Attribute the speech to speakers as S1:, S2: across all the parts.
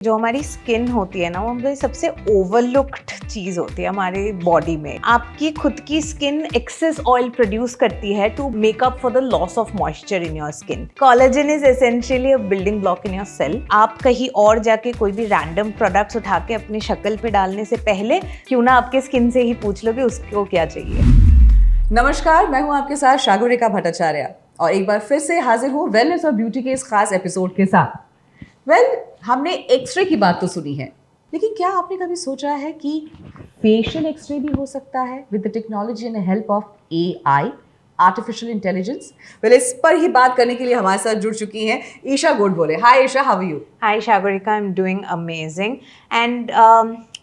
S1: जो हमारी स्किन होती है ना, वो हमारी सबसे ओवरलुक्ड चीज होती है हमारे बॉडी में। आपकी खुद की स्किन एक्सेस ऑयल प्रोड्यूस करती है to make up for the loss of moisture in your skin. Collagen is essentially a building block in your cell. आप कहीं और जाके कोई भी रैंडम प्रोडक्ट्स उठा के अपनी शक्ल पे डालने से पहले क्यों ना आपके स्किन से ही पूछ लो कि उसको क्या चाहिए।
S2: नमस्कार, मैं हूं आपके साथ सागरिका भट्टाचार्य और एक बार फिर से हाजिर हूं वेलनेस और ब्यूटी के इस खास एपिसोड के साथ। हमने एक्सरे की बात तो सुनी है, लेकिन क्या आपने कभी सोचा है कि फेशियल एक्सरे भी हो सकता है with the technology and help of AI, artificial intelligence? इस पर ही बात करने के लिए हमारे साथ जुड़ चुकी हैं Isha Godbole. Hi Isha, how are you?
S1: Hi Sagarika, I am doing amazing. And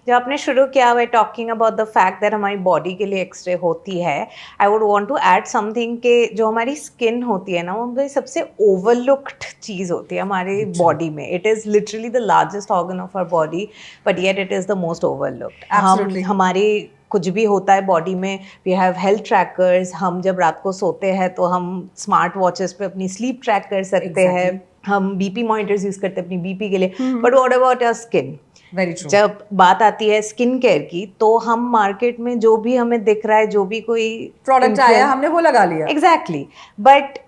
S1: जब आपने शुरू किया हुआ talking about the fact that हमारी बॉडी के लिए एक्सरे होती है, I would want to add something कि जो हमारी स्किन होती है ना, वो हमारी सबसे ओवरलुक्ड चीज़ होती है हमारी बॉडी में। It is literally the largest organ of our body, but yet it is the most overlooked. हम हमारे कुछ भी होता है बॉडी में, वी हैव हेल्थ ट्रैकर्स। हम जब रात को सोते हैं तो हम स्मार्ट वॉचेस पे अपनी स्लीप ट्रैक कर सकते हैं। हम बीपी मॉनिटर्स यूज करते हैं अपनी बीपी के लिए। But what about your skin?
S2: Very true.
S1: जब बात आती है स्किन केयर की, तो हम मार्केट में जो भी हमें दिख रहा है, जो भी कोई
S2: प्रोडक्ट आया हमने वो लगा लिया।
S1: एग्जैक्टली। बट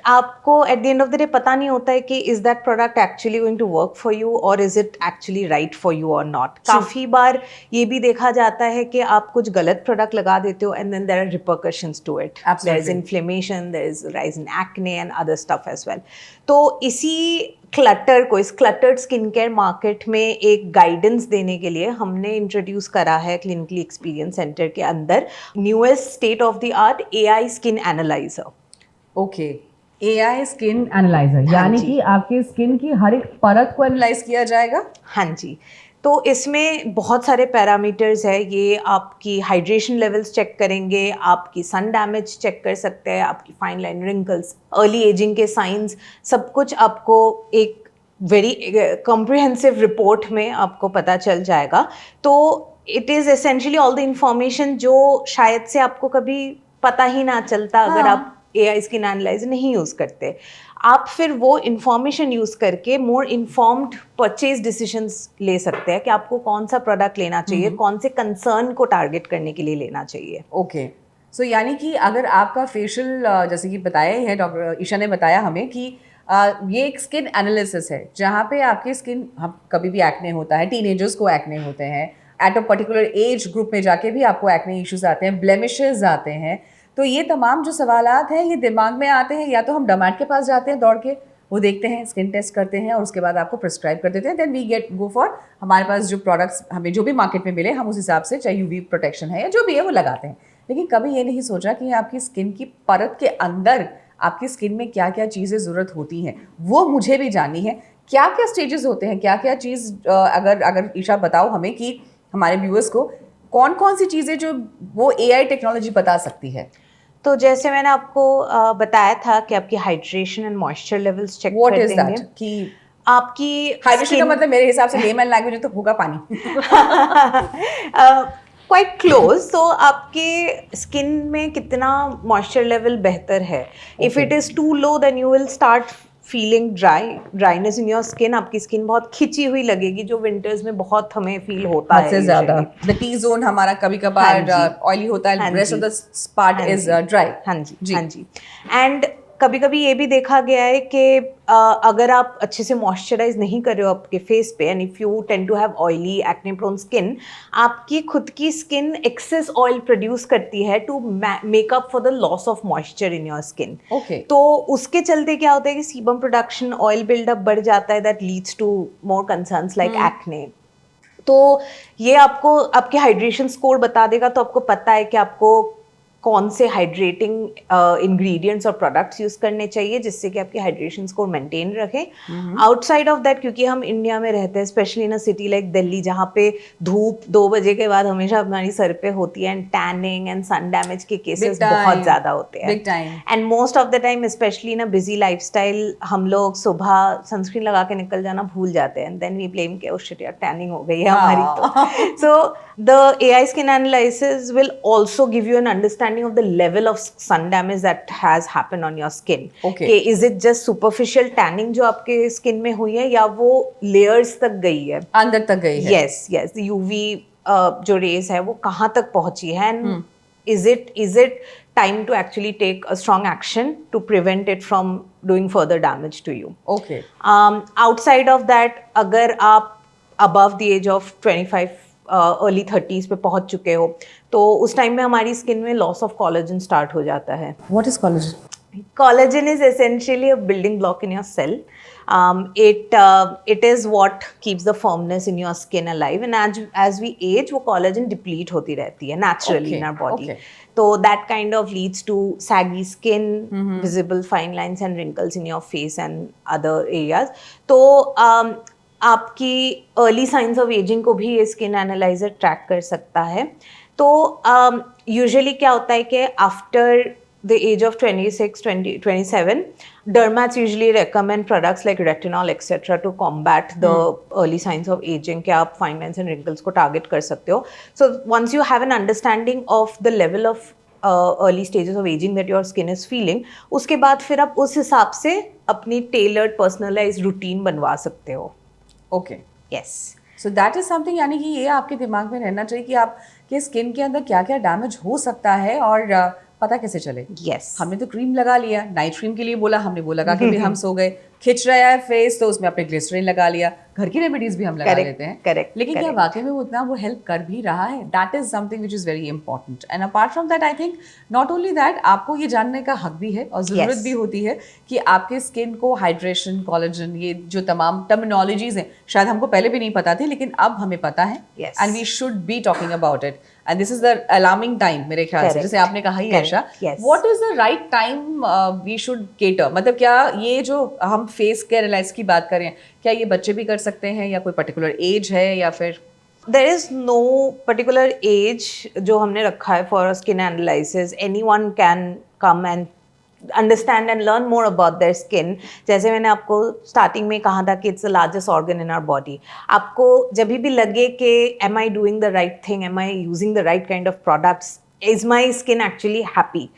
S1: आपको at the end of the day पता नहीं होता है कि is that product actually going to work for you और is it actually right for you और नॉट। काफी बार ये भी देखा जाता है कि आप कुछ गलत प्रोडक्ट लगा देते हो and then there are repercussions to it. There is inflammation, there is rise in acne and other stuff as well. तो इसी क्लटर को, इस क्लटर्ड स्किन केयर मार्केट में एक गाइडेंस देने के लिए हमने इंट्रोड्यूस करा है क्लिनिकली एक्सपीरियंस सेंटर के अंदर newest state of the art AI skin analyser.
S2: Okay, AI skin analyser, यानी कि आपके स्किन की हर एक परत को एनालाइज किया जाएगा।
S1: हाँ जी। तो इसमें बहुत सारे पैरामीटर्स है। ये आपकी हाइड्रेशन लेवल्स चेक करेंगे, आपकी सन डैमेज चेक कर सकते हैं, आपकी fine line wrinkles, early ageing के साइंस, सब कुछ आपको एक वेरी कॉम्प्रिहेंसिव रिपोर्ट में आपको पता चल जाएगा। तो it is essentially all the information जो शायद से आपको कभी पता ही ना चलता अगर आप एआई स्किन एनालाइजर नहीं यूज़ करते। आप फिर वो इंफॉर्मेशन यूज़ करके मोर इन्फॉर्म्ड परचेज डिसीजंस ले सकते हैं कि आपको कौन सा प्रोडक्ट लेना चाहिए, कौन से कंसर्न को टारगेट करने के लिए लेना चाहिए।
S2: ओके, सो यानी कि अगर आपका फेशियल, जैसे कि बताया है डॉक्टर ईशा ने बताया हमें कि ये एक स्किन एनालिसिस है जहाँ पे आपकी स्किन, हम कभी भी एक्ने होता है, टीनेजर्स को एक्ने होते हैं, at a particular age group में जाके भी आपको एक्ने इश्यूज आते हैं, ब्लेमिशेस आते हैं। तो ये तमाम जो सवालात हैं ये दिमाग में आते हैं, या तो हम डर्मेट के पास जाते हैं दौड़ के, वो देखते हैं, स्किन टेस्ट करते हैं और उसके बाद आपको प्रिस्क्राइब कर देते हैं। देन वी गो फॉर, हमारे पास जो प्रोडक्ट्स हमें जो भी मार्केट में मिले, हम उस हिसाब से, चाहे यूवी प्रोटेक्शन है या जो भी है, वो लगाते हैं। लेकिन कभी ये नहीं सोचा कि आपकी स्किन की परत के अंदर आपकी स्किन में क्या क्या चीज़ें ज़रूरत होती हैं, वो मुझे भी जाननी है। क्या क्या स्टेजेस होते हैं, क्या क्या चीज़, अगर ईशा बताओ हमें कि हमारे व्यूअर्स को कौन कौन सी चीज़ें जो वो एआई टेक्नोलॉजी बता सकती है।
S1: तो जैसे मैंने आपको बताया था कि आपकी hydration and moisture levels check कर देंगे।
S2: What is that? कि
S1: आपकी
S2: हाइड्रेशन का मतलब मेरे हिसाब से लेमन लैंग्वेज तो होगा पानी।
S1: Quite close. तो आपके स्किन में कितना मॉइस्चर लेवल बेहतर है। If it is too low then you will start feeling dryness in your skin. आपकी स्किन बहुत खिंची हुई लगेगी, जो विंटर्स में बहुत हमें फील होता है।
S2: से ज्यादा द टी जोन हमारा कभी कभार ऑयली होता है, rest of the part is dry.
S1: हाँ जी, हाँ जी। एंड कभी कभी ये भी देखा गया है कि अगर आप अच्छे से मॉइस्चराइज नहीं कर रहे हो आपके फेस पे, and if you tend to have oily acne prone skin, आपकी खुद की स्किन एक्सेस ऑयल प्रोड्यूस करती है to make up for the loss of moisture in your skin. तो उसके चलते क्या होता है कि सीबम प्रोडक्शन, ऑयल बिल्डअप बढ़ जाता है, that leads to more concerns like acne. तो ये आपको आपके हाइड्रेशन स्कोर बता देगा, तो आपको पता है कि आपको कौन से हाइड्रेटिंग इंग्रेडिएंट्स और प्रोडक्ट्स यूज करने चाहिए जिससे कि आपकी हाइड्रेशन स्कोर मेंटेन रखें। आउटसाइड ऑफ दैट, क्योंकि हम इंडिया में रहते हैं, specially in a city like Delhi, जहाँ पे धूप 2 बजे के बाद हमेशा हमारी सर पे होती है, and tanning and sun damage के केसेस बहुत ज़्यादा होते हैं। And most of the time, specially in a busy lifestyle, हम लोग सुबह सनस्क्रीन लगा के निकल जाना भूल जाते हैं, एंड देन वी ब्लेम के, ओह शिट यार टैनिंग हो गई है हमारी। तो the AI skin analysis will also give you an understanding understanding of the level of sun damage that has happened on your skin.
S2: Okay.
S1: कि is it just superficial tanning जो आपके skin में हुई है या वो layers तक गई है?
S2: अंदर तक गई है.
S1: Yes, the UV जो rays है वो कहाँ तक पहुंची है and is it time to actually take a strong action to prevent it from doing further damage to you?
S2: Okay.
S1: Outside of that, अगर आप above the age of 25 early 30s पे पहुंच चुके हो तो उस टाइम में हमारी स्किन में लॉस ऑफ कोलेजन स्टार्ट हो जाता है.
S2: What is collagen?
S1: Collagen is essentially a building block in your cell. It is what keeps the firmness in your skin alive, and as we age, वो collagen deplete होती रहती है naturally in our body.
S2: Okay.
S1: So that kind of leads to saggy skin, visible fine lines and wrinkles in your face and other areas. तो आपकी early signs of aging को भी ये skin analyzer track कर सकता है. तो usually क्या होता है कि after the age of 26, 27, dermats usually recommend products like retinol, etc. to combat the early signs of aging. कि आप fine lines and wrinkles को target कर सकते हो. So once you have an understanding of the level of early stages of aging that your skin is feeling, उसके बाद फिर आप उस हिसाब से अपनी tailored, personalized routine बनवा सकते हो.
S2: Okay.
S1: Yes.
S2: So that is something, यानी कि ये आपके दिमाग में रहना चाहिए कि आपके स्किन के अंदर क्या क्या डैमेज हो सकता है और पता कैसे चले.
S1: Yes.
S2: हमने तो क्रीम लगा लिया, नाइट क्रीम के लिए बोला, हमने वो लगा के भी हम सो गए. खिंच रहा है फेस तो उसमें आपने ग्लिसरीन लगा लिया. घर की रेमेडीज भी हम लगा लेते हैं.
S1: Correct.
S2: लेकिन क्या वाकई में वो उतना वो हेल्प कर भी रहा है? That is something which is very important. And apart from that I think not only that, आपको ये जानने का हक भी है और जरूरत भी होती है कि आपके स्किन को हाइड्रेशन, कोलेजन, ये जो तमाम टर्मिनोलॉजीज हैं शायद हमको पहले भी नहीं पता थी लेकिन अब हमें पता है. And we should be talking about it. And this is the alarming time मेरे ख्याल से, जैसे आपने कहा ही Aisha. What is the right time we should cater? मतलब क्या ये जो हम फेस केयर एनालिसिस की बात करें, क्या ये बच्चे भी कर सकते हैं या कोई पर्टिकुलर एज है या फिर?
S1: There is no particular age जो हमने रखा है for a skin analysis. Anyone can come and understand and learn more about their skin. जैसे मैंने आपको स्टार्टिंग में कहा था कि it's the largest organ in our body. आपको जब भी लगे कि am I doing the right thing, am I using the right kind of products, is my skin actually happy?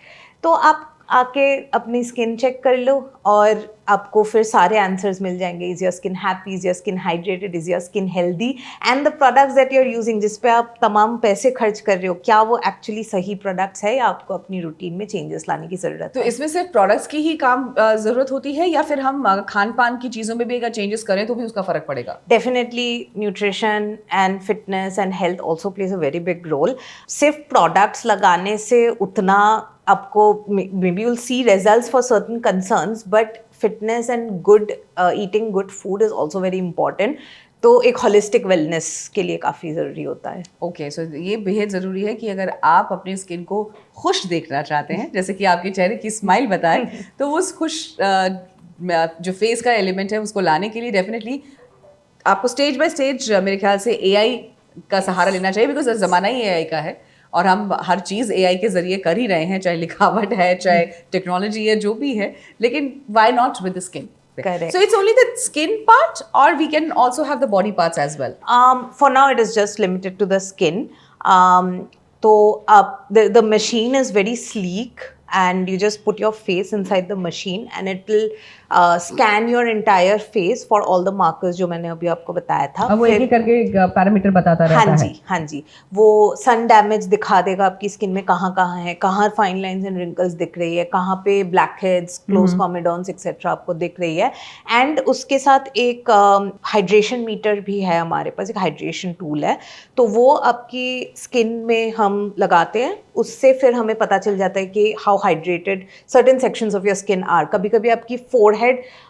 S1: तो आप आके अपनी स्किन चेक कर लो और आपको फिर सारे आंसर्स मिल जाएंगे. Is your skin happy, is your skin hydrated, is your skin healthy, and the products that you are using, जिस पे आप तमाम पैसे खर्च कर रहे हो, क्या वो एक्चुअली सही प्रोडक्ट्स है या आपको अपनी रूटीन में चेंजेस लाने की जरूरत है.
S2: तो इसमें सिर्फ प्रोडक्ट्स की ही काम जरूरत होती है या फिर हम खान पान की चीज़ों में भी अगर चेंजेस करें तो भी उसका फर्क पड़ेगा?
S1: Definitely nutrition and fitness and health also plays a very big role. सिर्फ प्रोडक्ट्स लगाने से उतना आपको maybe you'll see results for certain concerns, but fitness and good eating good food is also very important. तो एक holistic wellness के लिए काफ़ी ज़रूरी होता है.
S2: ओके, सो ये बेहद ज़रूरी है कि अगर आप अपनी स्किन को खुश देखना चाहते हैं, जैसे कि आपके चेहरे की स्माइल बताए, तो वो उस खुश जो फेस का एलिमेंट है उसको लाने के लिए डेफिनेटली आपको स्टेज बाय स्टेज मेरे ख्याल से AI का सहारा लेना चाहिए, बिकॉज ज़माना ही AI का है और हम हर चीज़ AI के ज़रिए कर ही रहे हैं, चाहे लिखावट है, चाहे टेक्नोलॉजी है, जो भी है. लेकिन why not with the skin?
S1: Correct.
S2: So it's only the skin part, or we can also have the body parts as well?
S1: For now, it is just limited to the skin. So the machine is very sleek, and you just put your face inside the machine, and it will scan your entire face for all the markers जो मैंने अभी आपको बताया था.
S2: अब वो एक करके पैरामीटर बताता रहता है.
S1: हाँ जी, वो सन डैमेज दिखा देगा आपकी स्किन में कहाँ कहाँ है, कहाँ फाइन लाइंस एंड रिंकल्स दिख रही है, कहाँ पे ब्लैक हेड्स, क्लोज कॉमेडॉन्स एक्सेट्रा आपको दिख रही है. एंड उसके साथ एक हाइड्रेशन मीटर भी है हमारे पास, एक हाइड्रेशन टूल है. तो वो आपकी स्किन में हम लगाते हैं, उससे फिर हमें पता चल जाता है कि how hydrated certain sections of your skin are. कभी कभी आपकी फोरहेड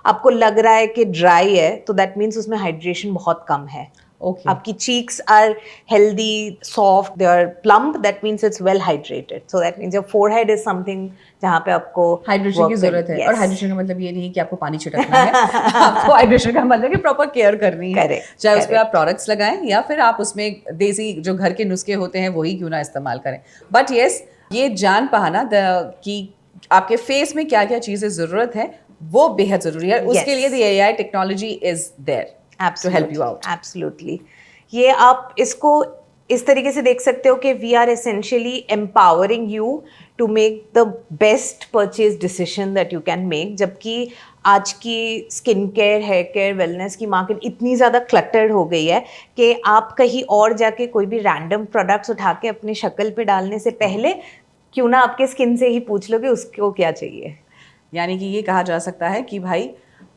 S1: आपको लग रहा है कि ड्राई है, तो दैट मीन्स उसमें हाइड्रेशन बहुत कम है.
S2: Okay.
S1: आपकी cheeks are healthy, soft, they are plump, that means it's well hydrated. So that means your forehead is something जहाँ पे आपको
S2: हाइड्रेशन की जरूरत है.
S1: Yes.
S2: और हाइड्रेशन का मतलब ये नहीं कि आपको पानी छिड़कना है. आपको हाइड्रेशन का मतलब कि प्रॉपर केयर करनी है.
S1: Correct,
S2: चाहे उस पे आप प्रोडक्ट्स लगाएं या फिर आप उसमें देसी जो घर के नुस्खे होते हैं वही क्यों ना इस्तेमाल करें. बट येस, ये जान पाना कि आपके फेस में क्या क्या चीजें जरूरत है वो बेहद जरूरी है. उसके लिए the AI technology is there to help you out.
S1: Absolutely. ये आप इसको इस तरीके से देख सकते हो कि we are essentially empowering you to make the best purchase decision that you can make, जबकि आज की skin care, hair care, wellness की मार्केट इतनी ज़्यादा क्लटर्ड हो गई है कि आप कहीं और जाके कोई भी रैंडम प्रोडक्ट्स उठा के अपनी शक्ल पे डालने से पहले क्यों ना आपके स्किन से ही पूछ लो कि उसको क्या चाहिए।
S2: यानी कि ये कहा जा सकता है कि भाई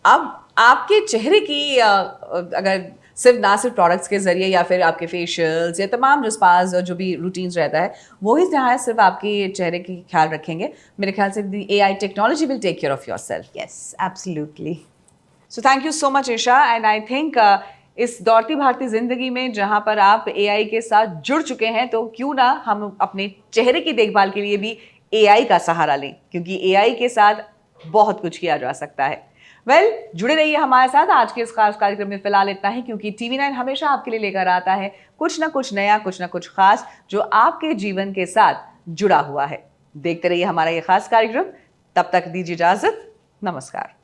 S2: अब आपके चेहरे की अगर सिर्फ प्रोडक्ट्स के जरिए या फिर आपके फेशियल्स या तमाम जो स्पास और जो भी रूटीन्स रहता है वो ही जहाँ है सिर्फ आपके चेहरे की ख्याल रखेंगे, मेरे ख्याल से the AI technology will take care of yourself.
S1: Yes, absolutely.
S2: So thank you so much Isha, and I think इस दौड़ती भागती जिंदगी में जहाँ पर आप AI के साथ जुड़ चुके हैं, तो क्यों ना हम अपने चेहरे की देखभाल के लिए भी AI का सहारा लें, क्योंकि AI के साथ बहुत कुछ किया जा सकता है। जुड़े रहिए हमारे साथ आज के इस खास कार्यक्रम में। फिलहाल इतना ही, क्योंकि TV9 हमेशा आपके लिए लेकर आता है कुछ ना कुछ नया, कुछ ना कुछ खास जो आपके जीवन के साथ जुड़ा हुआ है। देखते रहिए हमारा ये खास कार्यक्रम। तब तक दीजिए इजाजत। नमस्कार।